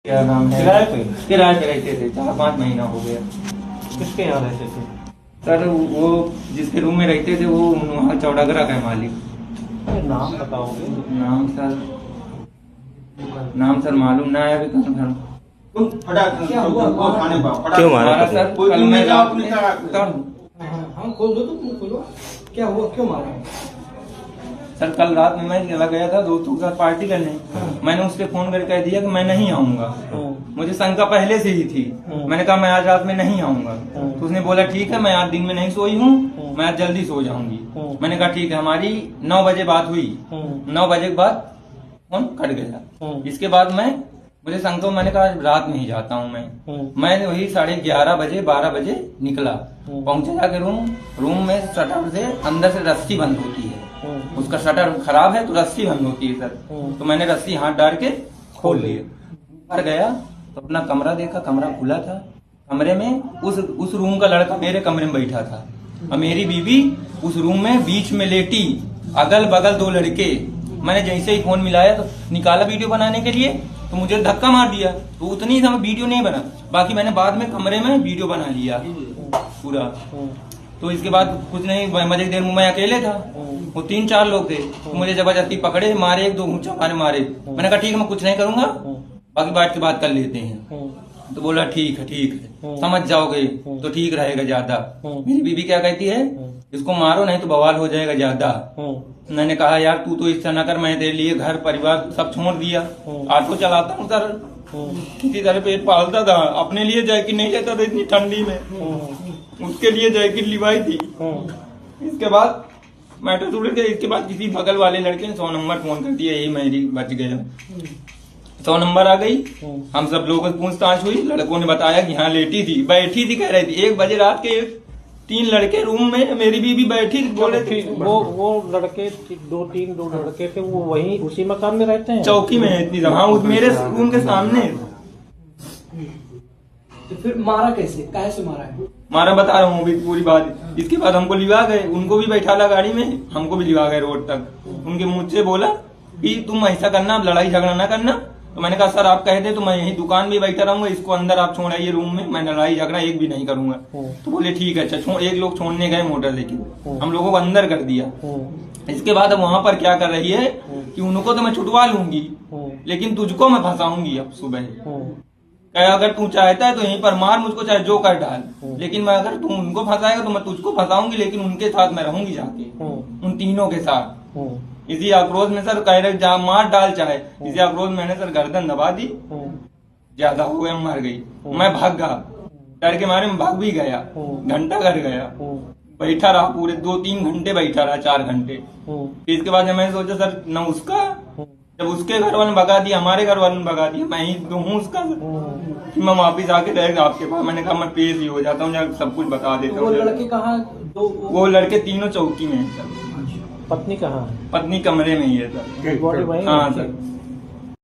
क्या नाम है? किराए पे? किराए पे रहते थे, 4-5 महीना हो गया। किसके यहाँ रहते थे? सर वो जिसके रूम में रहते थे वो वहाँ चौड़ागरा का है मालिक। नाम बताओगे? नाम सर मालूम ना है अभी कहाँ सर। क्या हुआ? क्यों मारा? सर कल मैं रात में हम खोल दो, तुम खोलो। क्या हुआ, क्यों मारा? सर कल रात में मैं चला गया था दोस्तों के साथ पार्टी करने। मैंने उसके फोन करके कह दिया कि मैं नहीं आऊंगा। मुझे शंका पहले से ही थी। मैंने कहा मैं आज रात में नहीं आऊंगा। तो उसने बोला ठीक है, मैं आज दिन में नहीं सोई हूँ, मैं आज जल्दी सो जाऊंगी। मैंने कहा ठीक है। हमारी 9 बजे बात हुई। 9 बजे के बाद फोन कट गया। इसके बाद मुझे शंका, मैंने कहा रात में ही जाता हूँ मैं वही 11:30 बजे 12 बजे निकला। पहुंचे जाके रूम में शटर से अंदर से रस्सी बंद होती है, उसका शटर खराब है तो रस्सी बंद होती है सर। तो मैंने रस्सी हाथ डाल के खोल लिए। ऊपर गया तो अपना कमरा देखा, कमरा खुला था। कमरे में उस रूम का लड़का मेरे कमरे में बैठा था और मेरी बीवी उस रूम में बीच में लेटी, अगल बगल 2 लड़के। मैंने जैसे ही फोन मिलाया तो निकाला वीडियो बनाने के लिए, तो मुझे धक्का मार दिया। तो उतनी समय वीडियो नहीं बना, बाकी मैंने बाद में कमरे में वीडियो बना लिया पूरा। तो इसके बाद कुछ नहीं, मजे की देर में मैं अकेले था, वो 3-4 लोग थे। तो मुझे जबरदस्ती पकड़े, मारे, 1-2 ऊंचा मारे। मैंने कहा ठीक है मैं कुछ नहीं करूंगा, बाकी बैठ के बात कर लेते हैं। तो बोला ठीक है समझ जाओगे तो ठीक रहेगा ज्यादा। मेरी बीवी क्या कहती है, इसको मारो नहीं तो बवाल हो जाएगा ज्यादा। मैंने कहा यार तू तो इस तरह न कर, मैं तेरे लिए घर परिवार सब छोड़ दिया। ऑटो चलाता हूँ सर, किसी तरह पेट पालता था, अपने लिए जैकेट नहीं लेता था इतनी ठंडी में, उसके लिए जैकेट लिवाई थी। इसके बाद मैटर टूट गया। इसके बाद किसी बगल वाले लड़के ने 100 नंबर फोन कर दिया, यही मेरी बच गया। 100 नंबर आ गई, हम सब लोगों से पूछताछ हुई। लड़कों ने बताया कि हाँ बैठी थी कह रही थी। 1 बजे रात के 3 लड़के रूम में, मेरी बीवी बैठी बोले थे। वो लड़के 2 लड़के थे, वो वहीं उसी मकान में रहते हैं? चौकी में है इतनी, हाँ मेरे रूम के सामने। तो फिर मारा कैसे, काहे से मारा है? मारा बता रहा हूँ अभी पूरी बात। इसके बाद हमको लिवा गए, उनको भी बैठा ला गाड़ी में, हमको भी लिवा गए रोड तक। उनके मुझ से बोला कि तुम ऐसा करना, लड़ाई झगड़ा ना करना। तो मैंने कहा सर आप कह दे तो मैं यही दुकान में बैठा रहूंगा, इसको अंदर आप छोड़ आइए रूम में, मैं लड़ाई झगड़ा एक भी नहीं करूंगा। तो बोले ठीक है। अच्छा, एक लोग छोड़ने गए मोटरसाइकिल, हम लोगों को अंदर कर दिया। इसके बाद अब वहां पर क्या कर रही है कि उनको तो मैं छुटवा लूंगी, लेकिन तुझको मैं फंसाऊंगी अब सुबह। अगर तू चाहता है तो यहीं पर मार मुझको, चाहे जो कर डाल, लेकिन मैं अगर तू उनको फंसाएगा तो मैं तुझको फंसाऊंगी, लेकिन उनके साथ मैं रहूंगी जाके, उन तीनों के साथ। इसी आक्रोश में सर कह रहे मार डाल चाहे, इसी आक्रोश में मैंने सर गर्दन दबा दी। ज्यादा हो गया, मर गई। मैं भाग गया, डर के मारे में भाग भी गया। घंटा कर गया, बैठा रहा पूरे 2-3 घंटे बैठा रहा, 4 घंटे। इसके बाद मैंने सोचा सर न उसका, जब उसके घर वाले भगा दिया, हमारे घर वालों ने भगा दिया, मैं ही तो हूँ उसका, कि मैं वापिस आके रहेगा आपके पास। मैंने कहा मैं पेश ही हो जाता हूँ, सब कुछ बता देता हूँ। वो लड़के कहाँ? वो लड़के तीनों चौकी में है सर। पत्नी कहाँ है? पत्नी कमरे में ही है सर। बॉडी वहीं? हाँ सर।